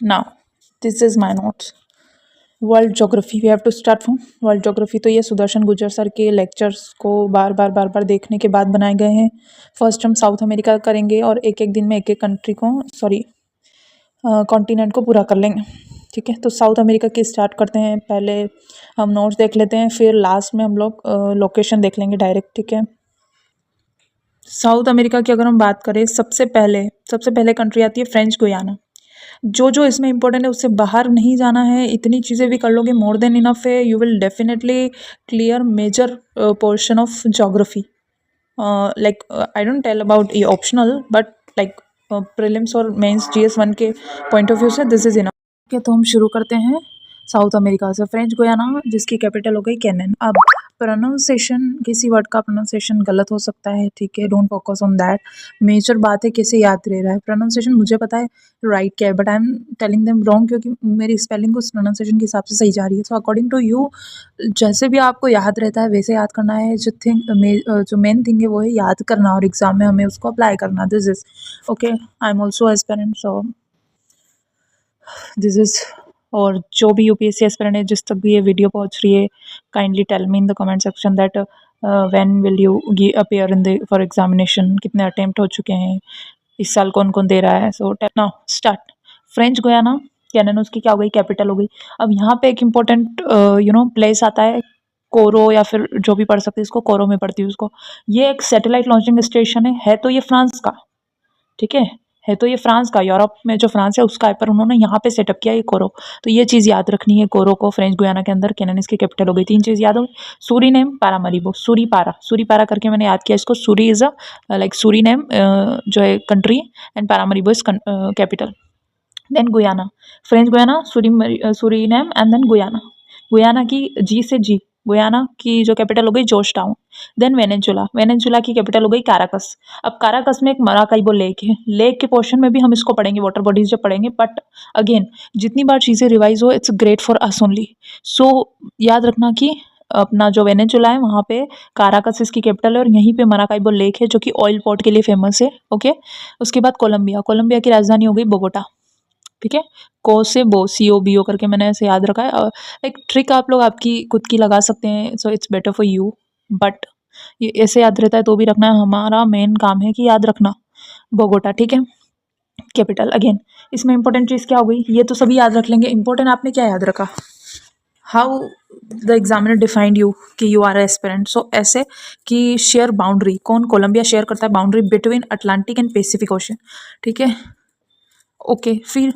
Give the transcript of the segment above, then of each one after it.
Now this is my notes. World geography, we have to start from world geography. तो ये Sudarshan Gurjar sir के lectures को बार बार देखने के बाद बनाए गए हैं। फर्स्ट हम साउथ अमेरिका करेंगे और एक एक दिन में एक एक कंट्री को, सॉरी कॉन्टिनेंट को पूरा कर लेंगे। ठीक है, तो साउथ अमेरिका की स्टार्ट करते हैं। पहले हम नोट्स देख लेते हैं, फिर लास्ट में हम लोग लोकेशन देख लेंगे डायरेक्ट। ठीक है, साउथ अमेरिका की अगर हम बात करें, सबसे पहले कंट्री आती है फ्रेंच गुयाना। जो जो इसमें इंपॉर्टेंट है उससे बाहर नहीं जाना है, इतनी चीज़ें भी कर लोगे मोर देन इनफ है। You will definitely clear major portion of geography. Like I don't tell about ये ऑप्शनल, बट लाइक प्रीलिम्स और मेंस GS1 के पॉइंट ऑफ व्यू से दिस इज इनफ। ठीक है, तो हम शुरू करते हैं साउथ अमेरिका से। फ्रेंच गुयाना जिसकी कैपिटल हो गई कैनन। अब प्रोनाउंसिएशन, किसी वर्ड का प्रोनाउंसिएशन गलत हो सकता है, ठीक है, don't focus on that. Major बात है कैसे याद रह रहा है। प्रोनाउंसिएशन मुझे पता है राइट क्या है, but I am telling them wrong क्योंकि मेरी स्पेलिंग उस प्रोनाउंसिएशन के हिसाब से सही जा रही है। सो अकॉर्डिंग टू यू, जैसे भी आपको याद रहता है वैसे याद करना है। जो मेन थिंग है वो है याद करना, और एग्जाम में हमें उसको अप्लाई करना। This is okay. I am also aspirant, so this is. और जो भी UPSC एस्पिरेंट है, जिस तक भी ये वीडियो पहुंच रही है, kindly tell me in the comment section that when will you appear in the for examination, कितने अटेम्प्ट हो चुके हैं, इस साल कौन कौन दे रहा है। So now start. French Guiana Cayenne उसकी क्या हो गई, कैपिटल हो गई। अब यहाँ पे एक इम्पोर्टेंट प्लेस आता है, कोरो, या फिर जो भी पढ़ सकते हैं इसको, कोरो में पढ़ती है उसको। ये एक सैटेलाइट लॉन्चिंग स्टेशन है तो ये फ्रांस का, ठीक है तो ये फ्रांस का, यूरोप में जो फ्रांस है उसका है, पर उन्होंने यहाँ पे सेटअप किया ये कोरो। तो ये चीज़ याद रखनी है, कोरो को फ्रेंच गुयाना के अंदर, कैनन इसकी कैपिटल हो गई। तीन चीज़ याद हो गई। सूरीनेम, पारामरीबो, सूरीपारा करके मैंने याद किया इसको। Suri is a like Suriname जो है country, and Paramaribo is capital. Then Guyana, French Guiana, Suriname and then Guyana. Guyana की जी, गुयाना की जो कैपिटल हो गई जॉर्ज टाउन। देन वेनेजुला की कैपिटल हो गई काराकस। अब काराकस में एक मराकाइबो लेक है, लेक के पोर्शन में भी हम इसको पढ़ेंगे, वाटर बॉडीज जब पढ़ेंगे। बट अगेन, जितनी बार चीज़ें रिवाइज हो, it's great for us only. So याद रखना कि अपना जो वेनेजुला है वहाँ पे काराकस इसकी कैपिटल है, और यहीं पे मराकाइबो लेक है जो कि ऑयल पोर्ट के लिए फेमस है। ओके, उसके बाद कोलंबिया की राजधानी हो गई बोगोटा। ठीक है, को से बो, COBO करके मैंने ऐसे याद रखा है। और एक ट्रिक आप लोग आपकी खुद की लगा सकते हैं, so it's better for you, but ये ऐसे याद रहता है तो भी रखना है। हमारा मेन काम है कि याद रखना बोगोटा। ठीक है, कैपिटल। अगेन इसमें इंपॉर्टेंट चीज़ क्या हो गई, ये तो सभी याद रख लेंगे। इंपॉर्टेंट आपने क्या याद रखा, how the examiner defined you कि यू आर एस्पिरेंट। सो ऐसे कि शेयर बाउंड्री, कौन कोलंबिया शेयर करता है boundary between Atlantic and Pacific ocean. ठीक है, ओके, फिर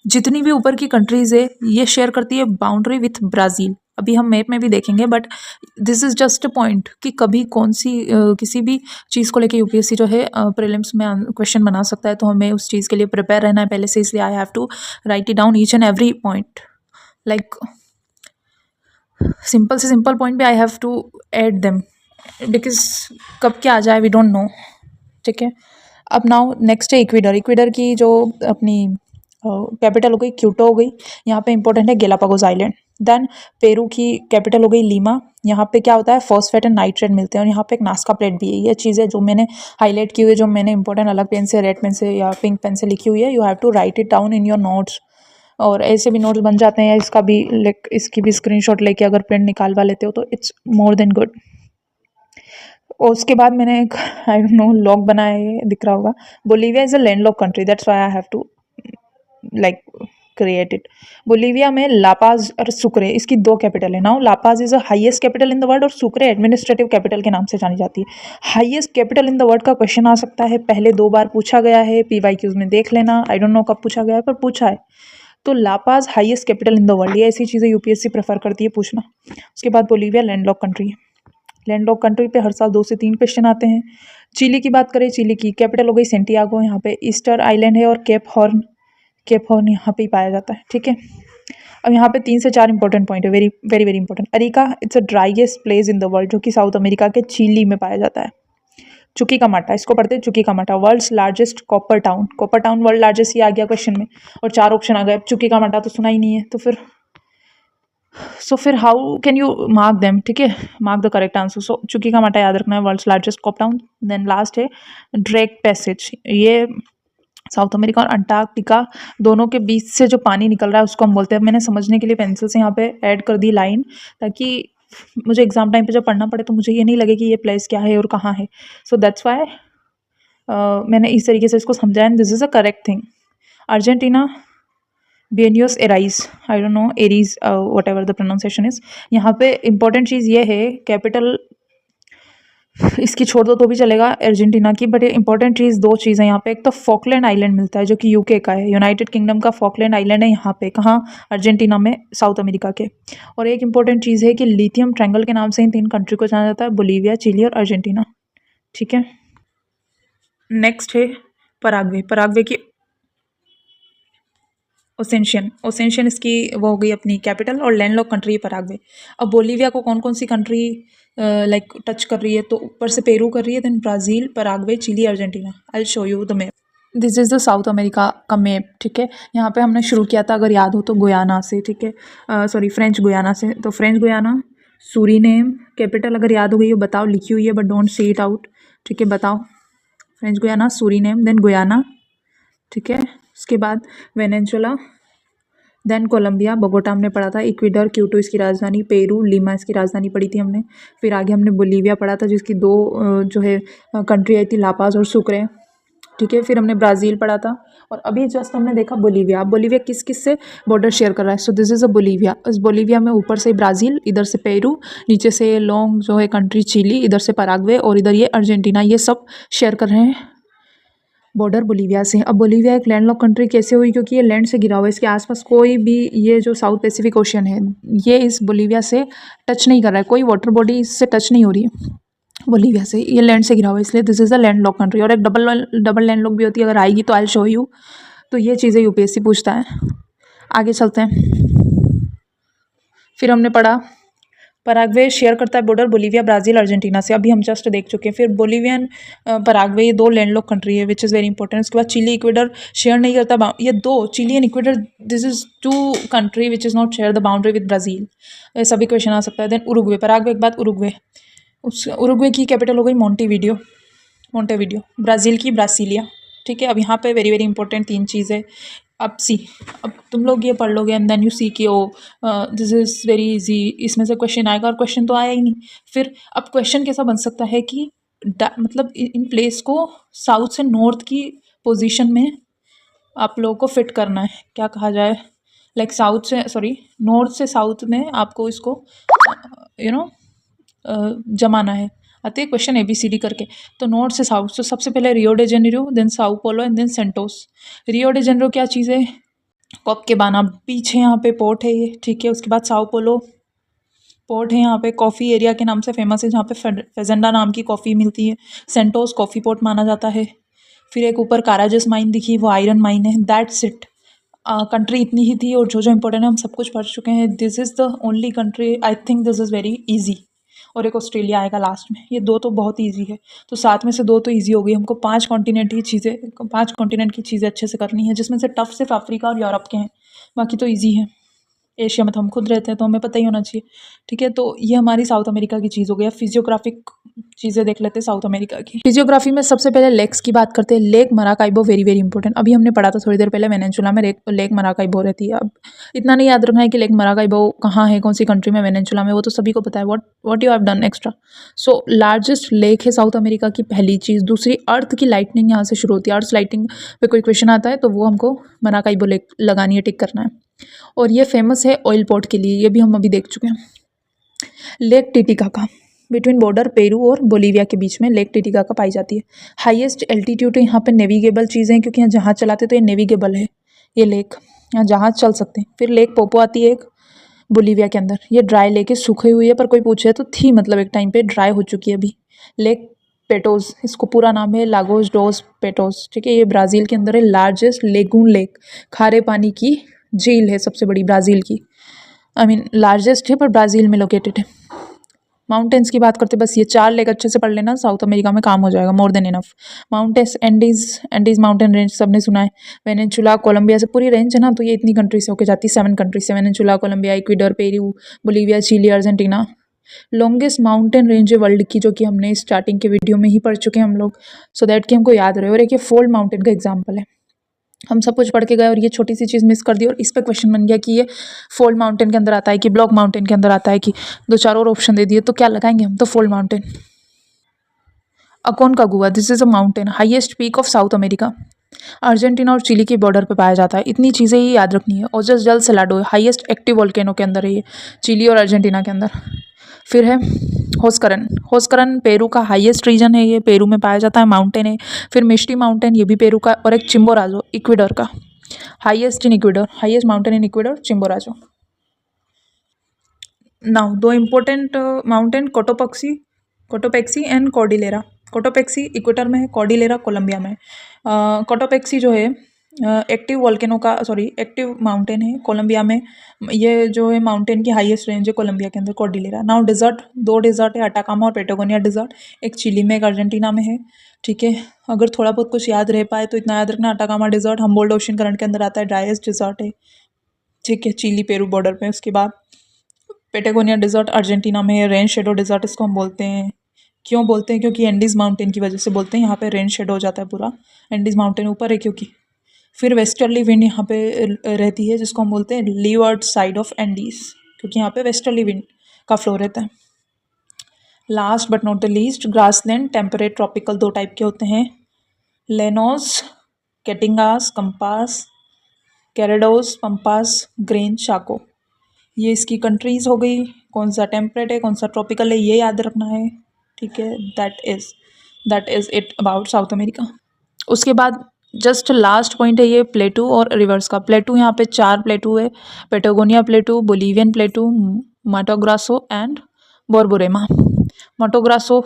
जितनी भी ऊपर की कंट्रीज है ये शेयर करती है बाउंड्री विथ ब्राज़ील। अभी हम मैप में भी देखेंगे, but this is just a point कि कभी कौन सी किसी भी चीज़ को लेके UPSC जो है प्रीलिम्स में क्वेश्चन बना सकता है, तो हमें उस चीज़ के लिए प्रिपेयर रहना है पहले से। इसलिए I have to write it down each and every point. Like simple से सिंपल पॉइंट भी I have to add them, because कब क्या आ जाए वी डोंट नो। ठीक है, अब नाउ नेक्स्ट है इक्वेडर की जो अपनी कैपिटल हो गई क्यूटो हो गई। यहाँ पे इंपॉर्टेंट है गेलापागोस आइलैंड। देन पेरू की कैपिटल हो गई लीमा। यहाँ पे क्या होता है, फॉस्फेट एंड नाइट्रेट मिलते हैं, और यहाँ पे एक नास्का प्लेट भी है। ये चीज़ें जो मैंने हाईलाइट की हुई है, जो मैंने इंपॉर्टेंट अलग पेन से, रेड पेन से या पिंक पेन से लिखी हुई है, you have to write it down in your notes. और ऐसे भी नोट्स बन जाते हैं, इसका भी लाइक इसकी भी स्क्रीनशॉट लेके अगर प्रिंट निकालवा लेते हो तो इट्स मोर देन गुड। और उसके बाद मैंने एक आई डोंट नो लॉग बनाया है, दिख रहा होगा। Bolivia is a landlock country, that's why I have to like create it. Bolivia में लापाज और सुक्रे, इसकी दो कैपिटल है। Now La Paz is a highest capital in the world, और सुक्रे एडमिनिस्ट्रेटिव कैपिटल के नाम से जानी जाती है। Highest capital in the world का क्वेश्चन आ सकता है, पहले 2 बार पूछा गया है, PYQs में देख लेना। आई डोंट नो कब पूछा गया है, पर पूछा है। तो La Paz highest capital in the world, ये ऐसी चीज़ें UPSC प्रेफर करती है पूछना। उसके बाद बोलीविया लैंडलॉक कंट्री है। लैंडलॉक कंट्री पे हर साल 2 से 3 क्वेश्चन आते हैं। चिली की बात करें, चिली की कैपिटल हो गई सेंटियागो। यहाँ पे ईस्टर आइलैंड है, और केप हॉर्न यहाँ पे ही पाया जाता है। ठीक है, अब यहाँ पे 3 से 4 इंपॉर्टेंट पॉइंट है, very very very important. Areca, it's a driest place in the world, जो कि साउथ अमेरिका के चिली में पाया जाता है। चुकीकामाटा, इसको पढ़ते हैं Chuquicamata. World's largest copper town world largest, ये आ गया क्वेश्चन में, और 4 ऑप्शन आ गए। चुकीकामाटा तो सुना ही नहीं है, तो फिर how can you mark them. ठीक है, mark the correct answer. So Chuquicamata याद रखना है, world's largest copper town. Then last है ड्रेक पैसेज, ये साउथ अमेरिका और अंटार्कटिका दोनों के बीच से जो पानी निकल रहा है उसको हम बोलते हैं। मैंने समझने के लिए पेंसिल से यहाँ पे ऐड कर दी लाइन, ताकि मुझे एग्जाम टाइम पे जब पढ़ना पड़े तो मुझे ये नहीं लगे कि ये प्लेस क्या है और कहाँ है। सो दैट्स वाई मैंने इस तरीके से इसको समझा, and this is a correct thing. Argentina, Buenos Aires, I don't know, Aires, whatever the pronunciation is. यहाँ पे इंपॉर्टेंट चीज़ ये है, कैपिटल इसकी छोड़ दो तो भी चलेगा अर्जेंटीना की, बट इंपॉर्टेंट चीज़ दो चीज़ है यहाँ पे। एक तो फॉकलैंड आइलैंड मिलता है जो कि यूके का है, यूनाइटेड किंगडम का फॉकलैंड आइलैंड है यहाँ पे, कहाँ, अर्जेंटीना में, साउथ अमेरिका के। और एक इंपॉर्टेंट चीज़ है कि लिथियम ट्रायंगल के नाम से इन तीन कंट्री को जाना जाता है, बोलीविया, चिली और अर्जेंटीना। ठीक है, नेक्स्ट है पराग्वे। पराग्वे की ओसेंशियन इसकी वो हो गई अपनी कैपिटल, और लैंडलॉक कंट्री है पराग्वे। अब बोलीविया को कौन कौन सी कंट्री लाइक टच कर रही है, तो ऊपर से पेरू कर रही है, then Brazil, Paraguay, Chile, Argentina. I show you the map. This is the South America का मैप। ठीक है, यहाँ पे हमने शुरू किया था, अगर याद हो तो, गुयाना से। ठीक है, सॉरी, फ्रेंच गुयाना से। तो फ्रेंच गुयाना, सूरीनेम, कैपिटल अगर याद हो गई हो बताओ, लिखी हुई है but don't see it out. ठीक है, बताओ। French Guiana, Suriname, then Guiana. ठीक है, उसके बाद वेनेजुएला, देन कोलंबिया, बोगोटा हमने पढ़ा था, इक्वेडर, क्यूटो इसकी राजधानी, पेरू, लीमा इसकी राजधानी पढ़ी थी हमने। फिर आगे हमने बोलीविया पढ़ा था, जिसकी दो जो है कंट्री आई थी, लापाज और सुक्रे। ठीक है, फिर हमने ब्राज़ील पढ़ा था, और अभी जस्ट हमने देखा बोलीविया। अब बोलीविया किस किस से बॉर्डर शेयर कर रहा है, so this is a Bolivia. इस बोलीविया में ऊपर से ब्राज़ील, इधर से पेरू, नीचे से लॉन्ग जो है कंट्री चिली, इधर से पराग्वे, और इधर ये अर्जेंटीना, ये सब शेयर कर रहे हैं बॉर्डर बोलीविया से। अब बोलीविया एक लैंडलॉक कंट्री कैसे हुई, क्योंकि ये लैंड से घिरा हुआ है, इसके आसपास कोई भी, ये जो साउथ पैसिफिक ओशियन है ये इस बोलीविया से टच नहीं कर रहा है, कोई वाटर बॉडी इससे टच नहीं हो रही है बोलीविया से, ये लैंड से घिरा हुआ है, इसलिए this is a land lock country. और एक डबल लैंड लॉक भी होती है, अगर आएगी तो आई शो यू। तो ये चीज़ें यूपीएससी पूछता है। आगे चलते हैं। फिर हमने पढ़ा पराग्वे शेयर करता है बॉर्डर बोलीविया, ब्राज़ील, अर्जेंटीना से, अभी हम जस्ट देख चुके हैं। फिर बोलीवियन, पराग्वे, ये दो लैंडलॉक कंट्री है, विच इज़ वेरी इंपॉर्टेंट। उसके बाद चिली, इक्वेडर शेयर नहीं करता, ये दो, Chile and Ecuador, this is two country which is not share the boundary with Brazil. सभी क्वेश्चन आ सकता है। देन उरुग्वे, पराग्वे के बाद उरुग्वे, उस उरुग्वे की कैपिटल हो गई मोंटेवीडियो, ब्राज़ील की ब्रासिलिया। ठीक है, अब यहाँ पे वेरी वेरी इंपॉर्टेंट तीन चीज़ें। अब अब तुम लोग ये पढ़ लोगे, एंड देन यू सी कि ओ दिस इज़ वेरी इजी, इसमें से क्वेश्चन आएगा, और क्वेश्चन तो आया ही नहीं। फिर अब क्वेश्चन कैसा बन सकता है कि मतलब इन प्लेस को साउथ से नॉर्थ की पोजीशन में आप लोगों को फिट करना है, क्या कहा जाए, लाइक साउथ से, सॉरी, नॉर्थ से साउथ में आपको इसको जमाना है। आते हैं क्वेश्चन ABCD करके, तो नॉर्थ से साउथ। तो सबसे पहले Rio de Janeiro, then Sao Paulo, and then Santos. Rio de Janeiro क्या चीज़ है, कॉपकेबाना बीच है, यहाँ पे पोर्ट है ये। ठीक है, उसके बाद साओ पोलो पोर्ट है, यहाँ पे कॉफ़ी एरिया के नाम से फेमस है, जहाँ पे फेजेंडा नाम की कॉफ़ी मिलती है। सेंटोस कॉफ़ी पोर्ट माना जाता है। फिर एक ऊपर काराजस माइन दिखी, वो आयरन माइन है। That's it. कंट्री इतनी ही थी, और जो जो इंपॉर्टेंट है हम सब कुछ पढ़ चुके हैं। This is the only country, I think this is very easy. और एक ऑस्ट्रेलिया आएगा लास्ट में, ये दो तो बहुत ईजी है। तो सात में से दो तो ईजी हो गई। हमको 5 कॉन्टिनेंट की चीज़ें अच्छे से करनी है, जिसमें से टफ सिर्फ अफ्रीका और यूरोप के हैं, बाकी तो ईजी है। एशिया में तो हम खुद रहते हैं, तो हमें पता ही होना चाहिए। ठीक है, तो ये हमारी साउथ अमेरिका की चीज़ हो गई। फिजियोग्राफिक चीज़ें देख लेते हैं साउथ अमेरिका की। फिजियोग्राफी में सबसे पहले लेक्स की बात करते हैं। Lake Maracaibo very very important, अभी हमने पढ़ा था थोड़ी देर पहले, वेनेजुला में लेक मराकाइबो रहती है। अब इतना नहीं याद रखना है कि लेक मराकाइबो कहाँ है, कौन सी कंट्री में, वेनेजुला में, वो तो सभी को पता है। What you have done extra. So largest lake है साउथ अमेरिका की, पहली चीज़। दूसरी, अर्थ की लाइटनिंग यहाँ से शुरू होती है। अर्थ लाइटनिंग पे कोई क्वेश्चन आता है तो वो हमको मराकाइबो लेक लगानी है, टिक करना है। और ये फेमस है ऑयल पोर्ट के लिए, ये भी हम अभी देख चुके हैं। Lake Titicaca, between border Peru और बोलीविया के बीच में लेक टिटिकाका पाई जाती है। हाईएस्ट एल्टीट्यूड है, यहाँ पे नेविगेबल चीज़ें हैं, क्योंकि यहाँ जहाज चलाते तो ये नेविगेबल है, ये लेक, यहाँ जहाज चल सकते हैं। फिर लेक पोपो आती है एक, बोलीविया के अंदर, ये ड्राई लेक है, सूखी हुई है, पर कोई पूछे तो थी, मतलब एक टाइम पे, ड्राई हो चुकी है अभी। लेक पेटोज, इसको पूरा नाम है लागोस डोस पेटोस। ठीक है, ये ब्राज़ील के अंदर है। लार्जेस्ट लेगून लेक, खारे पानी की झील है, सबसे बड़ी ब्राज़ील की, आई मीन लार्जेस्ट है, पर ब्राज़ील में लोकेटेड है। माउंटेन्स की बात करते, बस ये 4 लेक अच्छे से पढ़ लेना, साउथ अमेरिका में काम हो जाएगा, मोर than enough. Mountains, Andes mountain range सबने सुना है। वेनेजुला, कोलंबिया से पूरी रेंज है ना, तो ये इतनी कंट्री से होकर जाती है, 7 कंट्री से, Venezuela, Colombia, Ecuador, Peru, Bolivia, Chile, Argentina. Longest mountain range है वर्ल्ड की, जो कि हमने स्टार्टिंग के वीडियो में ही पढ़ चुके हैं हम लोग, सो दैट कि हमको याद रहे। और एक ये फोल्ड माउंटेन का एग्जाम्पल है। हम सब कुछ पढ़ के गए और ये छोटी सी चीज़ मिस कर दी और इस पे क्वेश्चन बन गया कि ये फोल्ड माउंटेन के अंदर आता है कि ब्लॉक माउंटेन के अंदर आता है कि दो चार और ऑप्शन दे दिए, तो क्या लगाएंगे हम? तो fold mountain. Aconcagua, this is a mountain, highest peak of South America, Argentina और चिली की बॉर्डर पे पाया जाता है। इतनी चीज़ें ही याद रखनी है। ओजस जल सलाडो, हाईएस्ट एक्टिव वोल्केनो के अंदर है ये, चिली और अर्जेंटीना के अंदर। फिर है होस्करन, होस्करन पेरू का हाईएस्ट रीजन है, ये पेरू में पाया जाता है, माउंटेन है। फिर मिस्टी माउंटेन, ये भी पेरू का, और एक चिम्बोराजो इक्वेडर का, highest in Ecuador, highest mountain in Ecuador Chimborazo. Now दो important mountain, Cotopaxi, Cotopaxi and Cordillera. Cotopaxi Ecuador में है, कॉर्डिलेरा कोलंबिया में है। कोटोपेक्सी जो है एक्टिव वोल्केनो का, सॉरी एक्टिव माउंटेन है कोलंबिया में। ये जो है माउंटेन की हाईएस्ट रेंज है कोलंबिया के अंदर, कॉर्डिलेरा। नाउ डिजर्ट, दो डिजर्ट है, अटाकामा और पेटागोनिया डिजर्ट, एक चिली में एक अर्जेंटीना में है। ठीक है, अगर थोड़ा बहुत कुछ याद रह पाए तो इतना याद रखना, Atacama desert Humboldt ocean current के अंदर आता है, ड्राइएस्ट डिजर्ट है। ठीक है, चिली पेरू बॉर्डर पे। उसके बाद पेटागोनिया डिजर्ट अर्जेंटीना में है, रेन शेडो डिजर्ट इसको हम बोलते हैं। क्यों बोलते हैं? क्योंकि एंडीज माउंटेन की वजह से बोलते हैं, यहाँ पे रेन शेड हो जाता है पूरा, एंडीज माउंटेन ऊपर है क्योंकि। फिर वेस्टर्ली विंड यहाँ पे रहती है, जिसको हम बोलते हैं लीवर्ड साइड ऑफ एंडीज, क्योंकि यहाँ पे वेस्टर्ली विंड का फ्लो रहता है। Last but not the least, grassland temperate tropical दो टाइप के होते हैं, लेनोस, कैटिंगास, कंपास, कैरेडोस, पंपास, ग्रेन, शाको। ये इसकी कंट्रीज़ हो गई, कौन सा टेम्परेट है कौन सा ट्रॉपिकल है ये याद रखना है। ठीक है, that is it about south America. उसके बाद जस्ट लास्ट पॉइंट है ये प्लेटू और रिवर्स का। प्लेटू यहाँ पे चार प्लेटू है, Patagonia plateau, Bolivian plateau, Mato Grosso and Borborema. Mato Grosso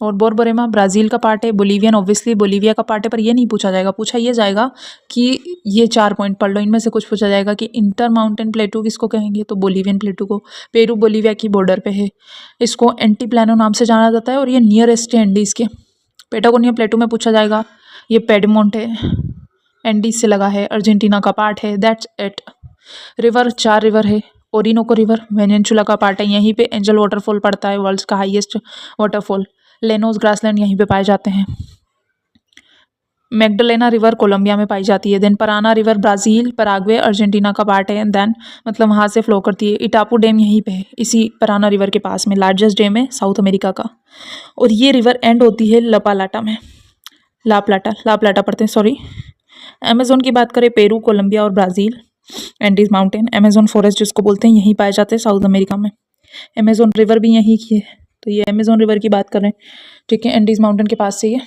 और बोरबोरेमा ब्राज़ील का पार्ट है, बोलिवियन ऑब्वियसली बोलिविया का पार्ट है, पर ये नहीं पूछा जाएगा। पूछा ये जाएगा कि ये चार पॉइंट पढ़ लो, इनमें से कुछ पूछा जाएगा कि इंटर माउंटेन प्लेटू किसको कहेंगे, तो बोलिवियन प्लेटू को। पेरू बोलिविया की बॉर्डर पे है, इसको एंटीप्लानो नाम से जाना जाता है और ये नियरेस्ट है एंडीज़ के। पेटागोनिया प्लेटू में पूछा जाएगा, ये पेडमोंट है, एंडीज से लगा है, अर्जेंटीना का पार्ट है, दैट्स इट। रिवर, चार रिवर है, ओरिनोको रिवर वेनेजुला का पार्ट है, यहीं पे एंजल वाटरफॉल पड़ता है, वर्ल्ड का हाईएस्ट वाटरफॉल। लेनोस ग्रासलैंड यहीं पे पाए जाते हैं। मैग्डलेना रिवर कोलंबिया में पाई जाती है। Then Parana river Brazil, Paraguay, Argentina का पार्ट है, देन मतलब वहाँ से फ्लो करती है। इटापू डैम यहीं पे है, इसी पराना रिवर के पास में, लार्जेस्ट डैम है साउथ अमेरिका का। और ये रिवर एंड होती है लाप्लाटा में, ला प्लाटा पढ़ते हैं, सॉरी। अमेज़न की बात करें, पेरू, कोलंबिया और Brazil, Andes mountain, Amazon forest जिसको बोलते हैं, यहीं पाए जाते हैं साउथ अमेरिका में। अमेज़न रिवर भी यहीं की है, तो ये अमेज़न रिवर की बात कर रहे हैं। ठीक है, एंडीज माउंटेन के पास से ये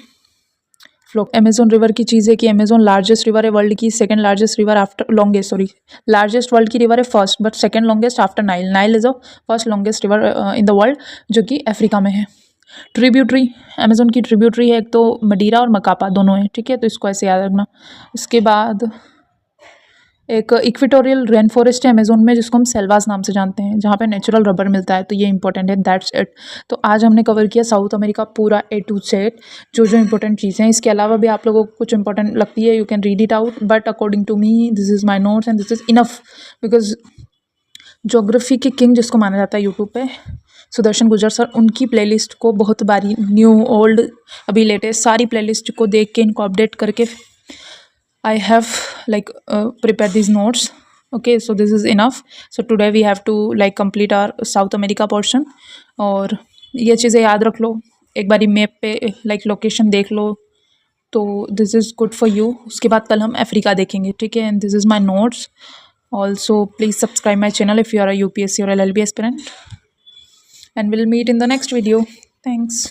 फ्लो। अमेज़न रिवर की चीज़ है कि अमेज़न लार्जेस्ट रिवर है वर्ल्ड की, second largest river after longest, sorry largest world की रिवर है first, but second longest after Nile. Nile is a first longest river in the world, जो कि Africa में है। ट्रिब्यूटरी, अमेज़न की tributary है, एक तो मडीरा और मकापा दोनों है। ठीक है, तो इसको ऐसे याद रखना। इसके बाद एक इक्वेटोरियल रेन फॉरेस्ट है अमेज़न में, जिसको हम सेल्वास नाम से जानते हैं, जहाँ पे नेचुरल रबर मिलता है, तो ये इंपॉर्टेंट है, दैट्स इट। तो आज हमने कवर किया साउथ अमेरिका पूरा A to Z, जो जो इंपॉर्टेंट चीज़ें हैं। इसके अलावा भी आप लोगों को कुछ इंपॉर्टेंट लगती है, you can read it out, but according to me this is my notes and this is enough, because geography के किंग जिसको माना जाता है यूट्यूब पे, सुदर्शन गुजर सर, उनकी प्लेलिस्ट को बहुत बारी, न्यू ओल्ड अभी लेटेस्ट सारी प्लेलिस्ट को देख के इनको अपडेट करके I have like prepared these notes. Okay, so this is enough. So today we have to like complete our South America portion. और ये चीज़ें याद रख लो, एक बारी मैप पे like लोकेशन देख लो, तो this is good for you. उसके बाद कल हम अफ्रीका देखेंगे। ठीक है, and this is my notes. Also please subscribe my channel if you are a UPSC or LLB aspirant, and we'll meet in the next video. Thanks.